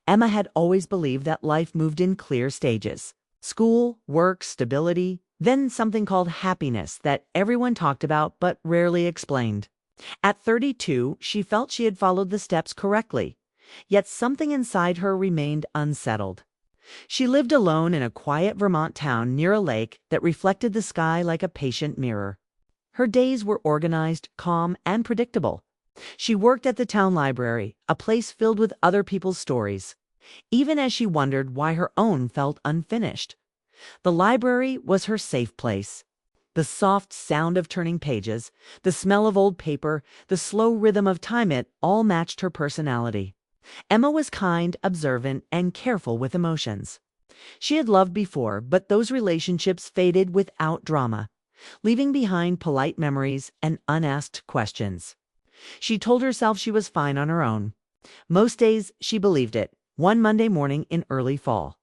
Emma had always believed that life moved in clear stages: school, work, stability, then something called happiness that everyone talked about but rarely explained. At 32, she felt she had followed the steps correctly, yet something inside her remained unsettled. She lived alone in a quiet Vermont town near a lake that reflected the sky like a patient mirror. Her days were organized, calm, and predictable. She worked at the town library, a place filled with other people's stories, even as she wondered why her own felt unfinished. The library was her safe place. The soft sound of turning pages, the smell of old paper, the slow rhythm of time, it all matched her personality. Emma was kind, observant, and careful with emotions. She had loved before, but those relationships faded without drama, leaving behind polite memories and unasked questions. She told herself she was fine on her own. Most days she believed it. One Monday morning in early fall,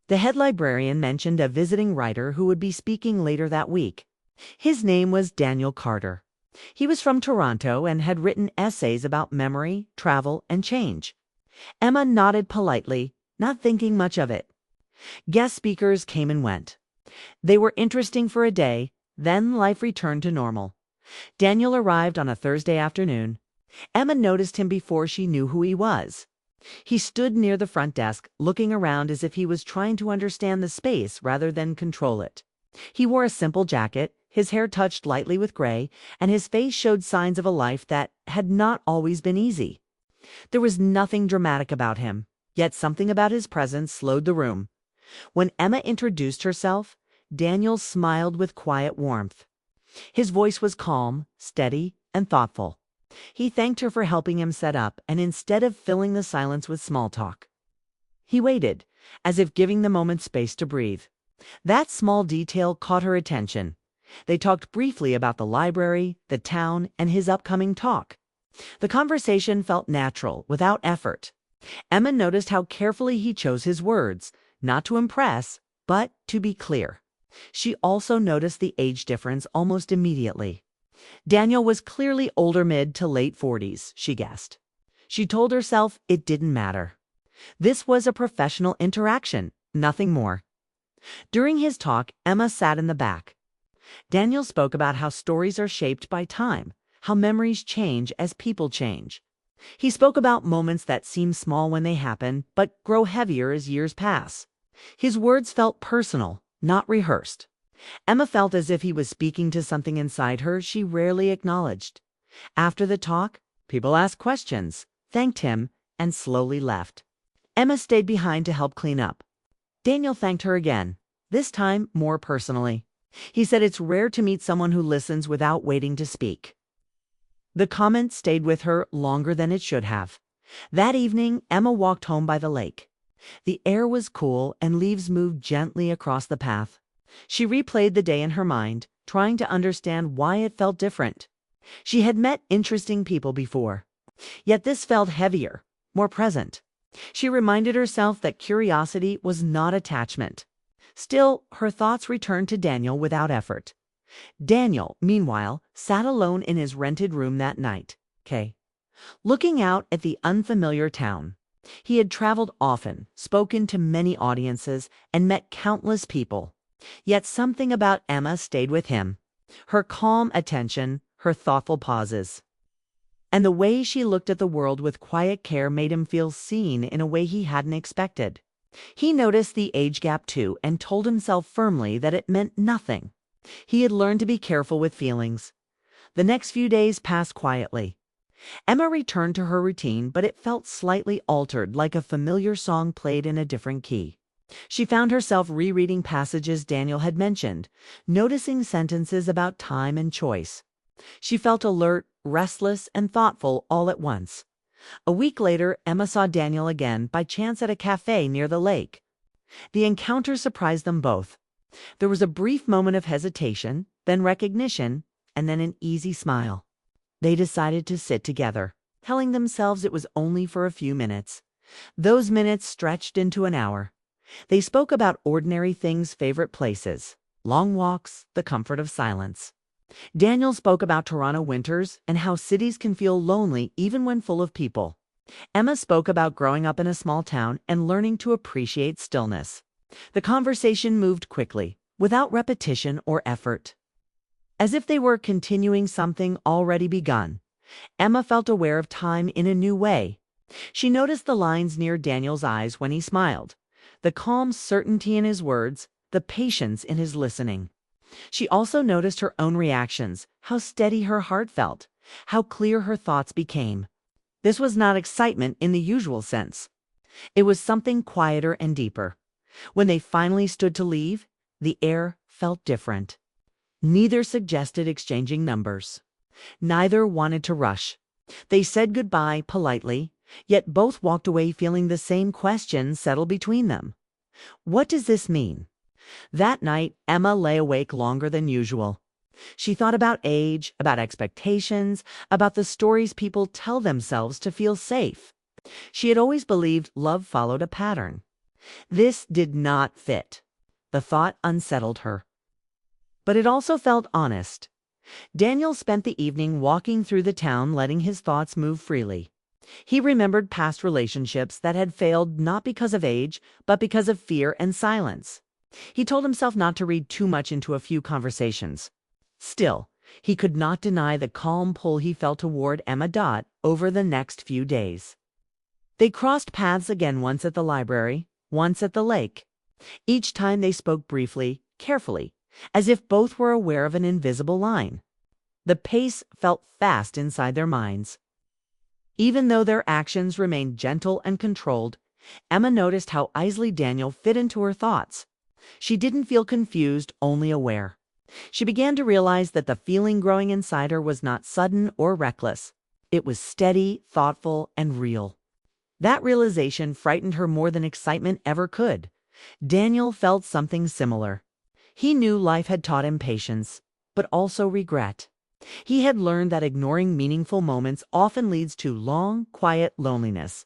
the head librarian mentioned a visiting writer who would be speaking later that week. His name was Daniel Carter. He was from Toronto and had written essays about memory, travel, and change. Emma nodded politely, not thinking much of it. Guest speakers came and went. They were interesting for a day, then life returned to normal. Daniel arrived on a Thursday afternoon. Emma noticed him before she knew who he was. He stood near the front desk, looking around as if he was trying to understand the space rather than control it. He wore a simple jacket, his hair touched lightly with gray, and his face showed signs of a life that had not always been easy. There was nothing dramatic about him, yet something about his presence slowed the room. When Emma introduced herself, Daniel smiled with quiet warmth. His voice was calm, steady, and thoughtful. He thanked her for helping him set up, and instead of filling the silence with small talk, he waited, as if giving the moment space to breathe. That small detail caught her attention. They talked briefly about the library, the town, and his upcoming talk. The conversation felt natural, without effort. Emma noticed how carefully he chose his words, not to impress, but to be clear. She also noticed the age difference almost immediately. Daniel was clearly older, mid to late 40s, she guessed. She told herself it didn't matter. This was a professional interaction, nothing more. During his talk, Emma sat in the back. Daniel spoke about how stories are shaped by time, how memories change as people change. He spoke about moments that seem small when they happen, but grow heavier as years pass. His words felt personal, not rehearsed. Emma felt as if he was speaking to something inside her she rarely acknowledged. After the talk, people asked questions, thanked him, and slowly left. Emma stayed behind to help clean up. Daniel thanked her again, this time more personally. He said it's rare to meet someone who listens without waiting to speak. The comment stayed with her longer than it should have. That evening, Emma walked home by the lake. The air was cool and leaves moved gently across the path. She replayed the day in her mind, trying to understand why it felt different. She had met interesting people before, yet this felt heavier, more present. She reminded herself that curiosity was not attachment. Still, her thoughts returned to Daniel without effort. Daniel, meanwhile, sat alone in his rented room that night, looking out at the unfamiliar town. He had traveled often, spoken to many audiences, and met countless people. Yet something about Emma stayed with him. Her calm attention, her thoughtful pauses, and the way she looked at the world with quiet care made him feel seen in a way he hadn't expected. He noticed the age gap too and told himself firmly that it meant nothing. He had learned to be careful with feelings. The next few days passed quietly. Emma returned to her routine, but it felt slightly altered, like a familiar song played in a different key. She found herself rereading passages Daniel had mentioned, noticing sentences about time and choice. She felt alert, restless, and thoughtful all at once. A week later, Emma saw Daniel again by chance at a cafe near the lake. The encounter surprised them both. There was a brief moment of hesitation, then recognition, and then an easy smile. They decided to sit together, telling themselves it was only for a few minutes. Those minutes stretched into an hour. They spoke about ordinary things, favorite places, long walks, the comfort of silence. Daniel spoke about Toronto winters and how cities can feel lonely even when full of people. Emma spoke about growing up in a small town and learning to appreciate stillness. The conversation moved quickly, without repetition or effort. As if they were continuing something already begun, Emma felt aware of time in a new way. She noticed the lines near Daniel's eyes when he smiled, the calm certainty in his words, the patience in his listening. She also noticed her own reactions, how steady her heart felt, how clear her thoughts became. This was not excitement in the usual sense. It was something quieter and deeper. When they finally stood to leave, the air felt different. Neither suggested exchanging numbers. Neither wanted to rush. They said goodbye politely, yet both walked away feeling the same question settle between them. What does this mean? That night, Emma lay awake longer than usual. She thought about age, about expectations, about the stories people tell themselves to feel safe. She had always believed love followed a pattern. This did not fit. The thought unsettled her. But it also felt honest. Daniel spent the evening walking through the town, letting his thoughts move freely. He remembered past relationships that had failed not because of age, but because of fear and silence. He told himself not to read too much into a few conversations. Still, he could not deny the calm pull he felt toward Emma Dodd over the next few days. They crossed paths again, once at the library, once at the lake. Each time they spoke briefly, carefully, as if both were aware of an invisible line. The pace felt fast inside their minds. Even though their actions remained gentle and controlled, Emma noticed how easily Daniel fit into her thoughts. She didn't feel confused, only aware. She began to realize that the feeling growing inside her was not sudden or reckless. It was steady, thoughtful, and real. That realization frightened her more than excitement ever could. Daniel felt something similar. He knew life had taught him patience, but also regret. He had learned that ignoring meaningful moments often leads to long, quiet loneliness.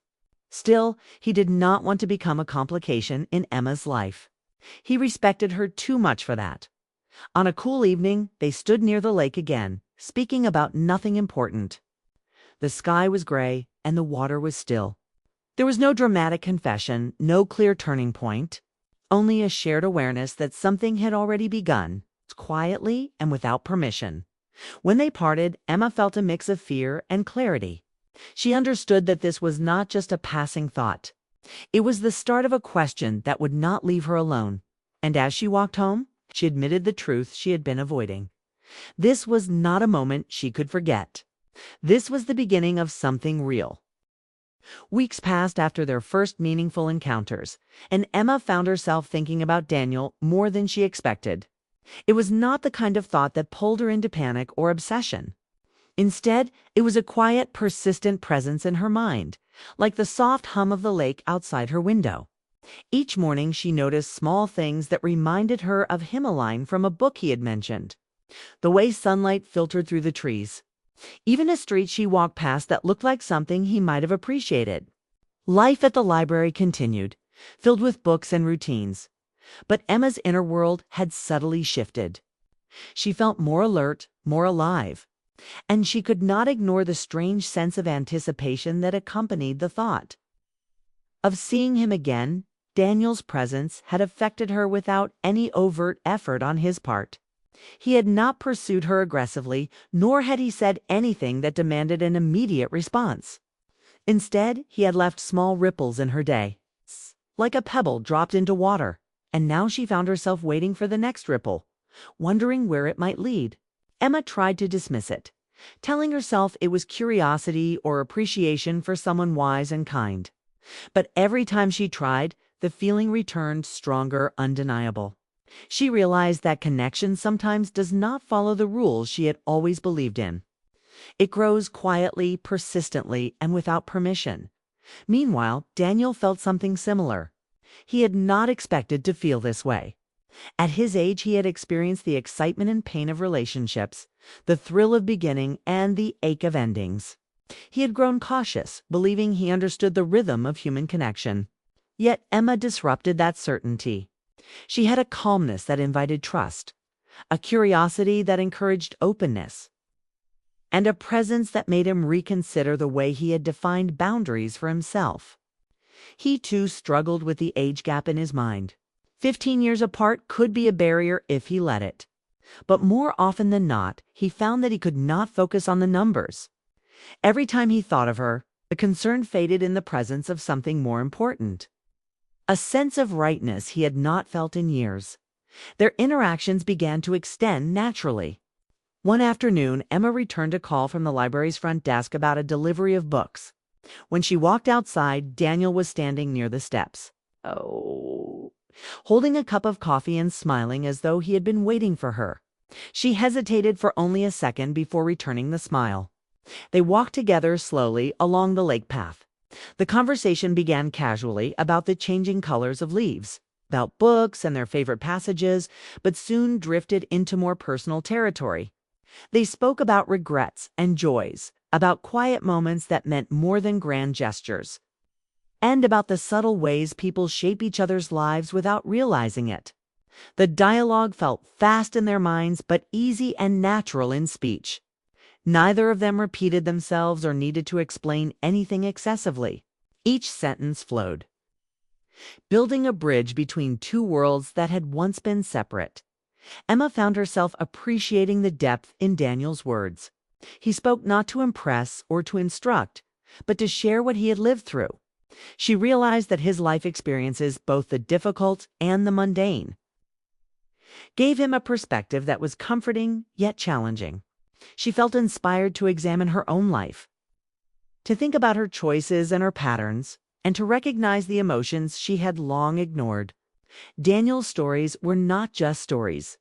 Still, he did not want to become a complication in Emma's life. He respected her too much for that. On a cool evening, they stood near the lake again, speaking about nothing important. The sky was gray, and the water was still. There was no dramatic confession, no clear turning point, only a shared awareness that something had already begun, quietly and without permission. When they parted, Emma felt a mix of fear and clarity. She understood that this was not just a passing thought. It was the start of a question that would not leave her alone. And as she walked home, she admitted the truth she had been avoiding. This was not a moment she could forget. This was the beginning of something real. Weeks passed after their first meaningful encounters, and Emma found herself thinking about Daniel more than she expected. It was not the kind of thought that pulled her into panic or obsession. Instead, it was a quiet, persistent presence in her mind, like the soft hum of the lake outside her window. Each morning she noticed small things that reminded her of him, a line from a book he had mentioned. The way sunlight filtered through the trees. Even a street she walked past that looked like something he might have appreciated. Life at the library continued, filled with books and routines. But Emma's inner world had subtly shifted. She felt more alert, more alive. And she could not ignore the strange sense of anticipation that accompanied the thought of seeing him again. Daniel's presence had affected her without any overt effort on his part. He had not pursued her aggressively, nor had he said anything that demanded an immediate response. Instead, he had left small ripples in her day, like a pebble dropped into water, and now she found herself waiting for the next ripple, wondering where it might lead. Emma tried to dismiss it, telling herself it was curiosity or appreciation for someone wise and kind. But every time she tried, the feeling returned, stronger, undeniable. She realized that connection sometimes does not follow the rules she had always believed in. It grows quietly, persistently, and without permission. Meanwhile, Daniel felt something similar. He had not expected to feel this way. At his age, he had experienced the excitement and pain of relationships, the thrill of beginning, and the ache of endings. He had grown cautious, believing he understood the rhythm of human connection. Yet Emma disrupted that certainty. She had a calmness that invited trust, a curiosity that encouraged openness. and a presence that made him reconsider the way he had defined boundaries for himself. He too struggled with the age gap in his mind. 15 years apart could be a barrier if he let it. But more often than not, he found that he could not focus on the numbers. Every time he thought of her, the concern faded in the presence of something more important. A sense of rightness he had not felt in years. Their interactions began to extend naturally. One afternoon, Emma returned a call from the library's front desk about a delivery of books. When she walked outside, Daniel was standing near the steps. Oh. Holding a cup of coffee and smiling as though he had been waiting for her. She hesitated for only a second before returning the smile. They walked together slowly along the lake path. The conversation began casually about the changing colors of leaves, about books and their favorite passages, but soon drifted into more personal territory. They spoke about regrets and joys, about quiet moments that meant more than grand gestures, and about the subtle ways people shape each other's lives without realizing it. The dialogue felt fast in their minds, but easy and natural in speech. Neither of them repeated themselves or needed to explain anything excessively. Each sentence flowed, building a bridge between two worlds that had once been separate. Emma found herself appreciating the depth in Daniel's words. He spoke not to impress or to instruct, but to share what he had lived through. She realized that his life experiences, both the difficult and the mundane, gave him a perspective that was comforting yet challenging. She felt inspired to examine her own life, to think about her choices and her patterns, and to recognize the emotions she had long ignored. Daniel's stories were not just stories.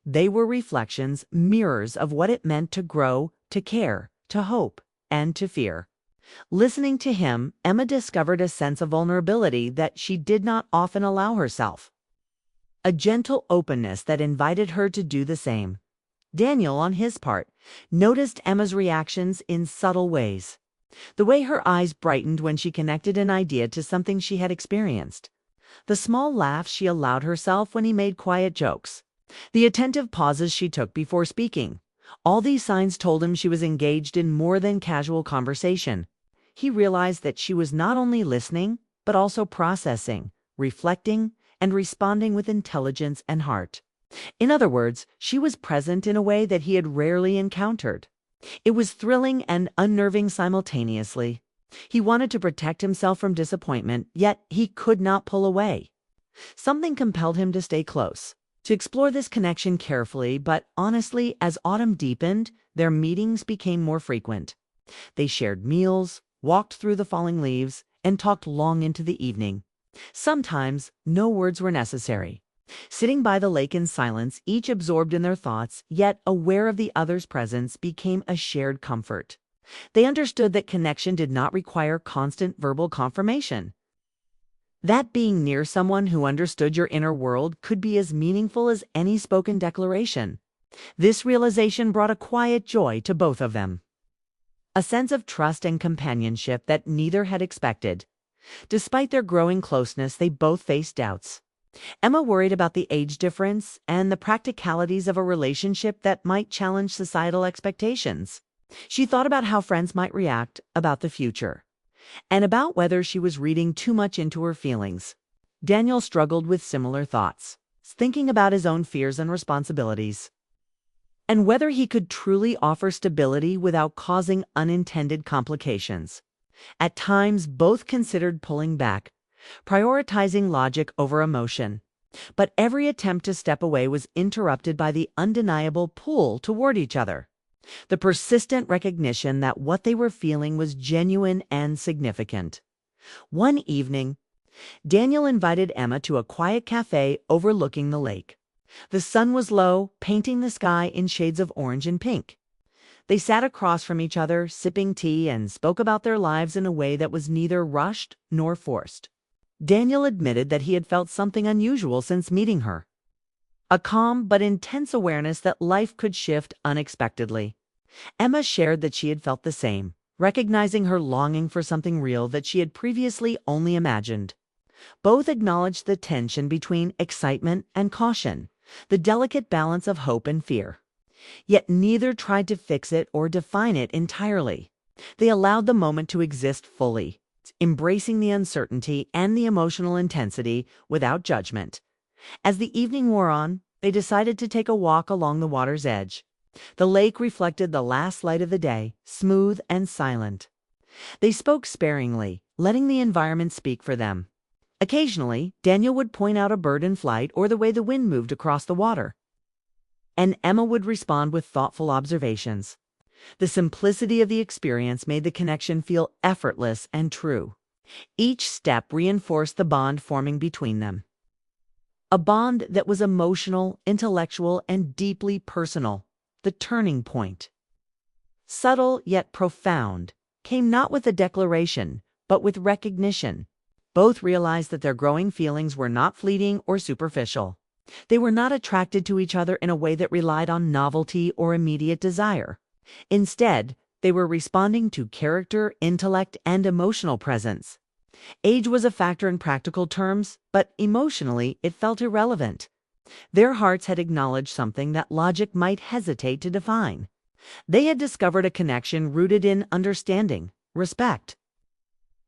They were reflections, mirrors of what it meant to grow, to care, to hope, and to fear. Listening to him, Emma discovered a sense of vulnerability that she did not often allow herself. A gentle openness that invited her to do the same. Daniel, on his part, noticed Emma's reactions in subtle ways. The way her eyes brightened when she connected an idea to something she had experienced. The small laughs she allowed herself when he made quiet jokes. The attentive pauses she took before speaking. All these signs told him she was engaged in more than casual conversation. He realized that she was not only listening, but also processing, reflecting, and responding with intelligence and heart. In other words, she was present in a way that he had rarely encountered. It was thrilling and unnerving simultaneously. He wanted to protect himself from disappointment, yet he could not pull away. Something compelled him to stay close, to explore this connection carefully, but honestly, as autumn deepened, their meetings became more frequent. They shared meals, walked through the falling leaves, and talked long into the evening. Sometimes, no words were necessary. Sitting by the lake in silence, each absorbed in their thoughts, yet aware of the other's presence, became a shared comfort. They understood that connection did not require constant verbal confirmation. That being near someone who understood your inner world could be as meaningful as any spoken declaration. This realization brought a quiet joy to both of them. A sense of trust and companionship that neither had expected. Despite their growing closeness, they both faced doubts. Emma worried about the age difference and the practicalities of a relationship that might challenge societal expectations. She thought about how friends might react, about the future, and about whether she was reading too much into her feelings. Daniel struggled with similar thoughts, thinking about his own fears and responsibilities, and whether he could truly offer stability without causing unintended complications. At times, both considered pulling back, prioritizing logic over emotion. But every attempt to step away was interrupted by the undeniable pull toward each other. The persistent recognition that what they were feeling was genuine and significant. One evening, Daniel invited Emma to a quiet cafe overlooking the lake. The sun was low, painting the sky in shades of orange and pink. They sat across from each other, sipping tea, and spoke about their lives in a way that was neither rushed nor forced. Daniel admitted that he had felt something unusual since meeting her. A calm but intense awareness that life could shift unexpectedly. Emma shared that she had felt the same, recognizing her longing for something real that she had previously only imagined. Both acknowledged the tension between excitement and caution, the delicate balance of hope and fear. Yet neither tried to fix it or define it entirely. They allowed the moment to exist fully, embracing the uncertainty and the emotional intensity without judgment. As the evening wore on, they decided to take a walk along the water's edge. The lake reflected the last light of the day, smooth and silent. They spoke sparingly, letting the environment speak for them. Occasionally, Daniel would point out a bird in flight or the way the wind moved across the water, and Emma would respond with thoughtful observations. The simplicity of the experience made the connection feel effortless and true. Each step reinforced the bond forming between them. A bond that was emotional, intellectual, and deeply personal. The turning point, subtle yet profound, came not with a declaration, but with recognition. Both realized that their growing feelings were not fleeting or superficial. They were not attracted to each other in a way that relied on novelty or immediate desire. Instead, they were responding to character, intellect, and emotional presence. Age was a factor in practical terms, but emotionally it felt irrelevant. Their hearts had acknowledged something that logic might hesitate to define. They had discovered a connection rooted in understanding, respect,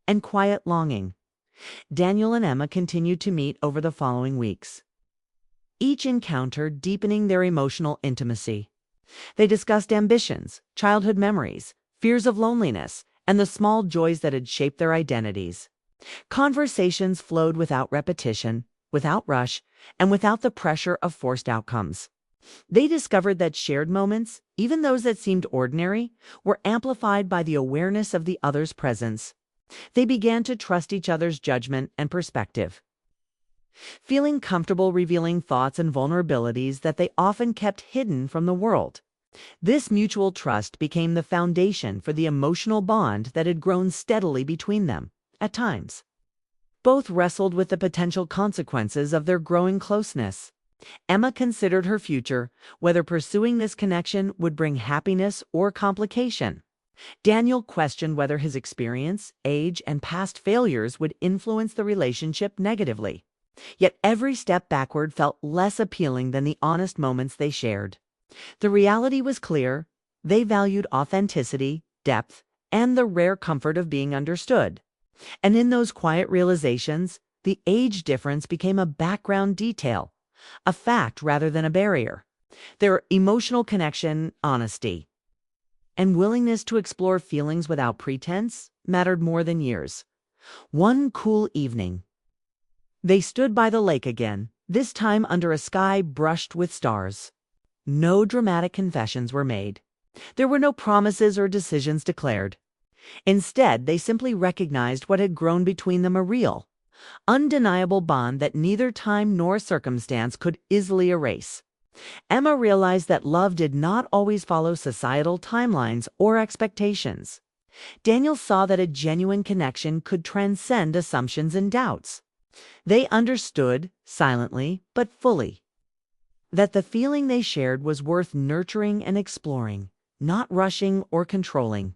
and quiet longing. Daniel and Emma continued to meet over the following weeks, each encounter deepening their emotional intimacy. They discussed ambitions, childhood memories, fears of loneliness, and the small joys that had shaped their identities. Conversations flowed without repetition, without rush, and without the pressure of forced outcomes. They discovered that shared moments, even those that seemed ordinary, were amplified by the awareness of the other's presence. They began to trust each other's judgment and perspective, feeling comfortable revealing thoughts and vulnerabilities that they often kept hidden from the world. This mutual trust became the foundation for the emotional bond that had grown steadily between them, at times. Both wrestled with the potential consequences of their growing closeness. Emma considered her future, whether pursuing this connection would bring happiness or complication. Daniel questioned whether his experience, age, and past failures would influence the relationship negatively. Yet every step backward felt less appealing than the honest moments they shared. The reality was clear. They valued authenticity, depth, and the rare comfort of being understood. And in those quiet realizations, the age difference became a background detail, a fact rather than a barrier. Their emotional connection, honesty, and willingness to explore feelings without pretense mattered more than years. One cool evening, they stood by the lake again, this time under a sky brushed with stars. No dramatic confessions were made. There were no promises or decisions declared. Instead, they simply recognized what had grown between them, a real, undeniable bond that neither time nor circumstance could easily erase. Emma realized that love did not always follow societal timelines or expectations. Daniel saw that a genuine connection could transcend assumptions and doubts. They understood, silently but fully, that the feeling they shared was worth nurturing and exploring, not rushing or controlling.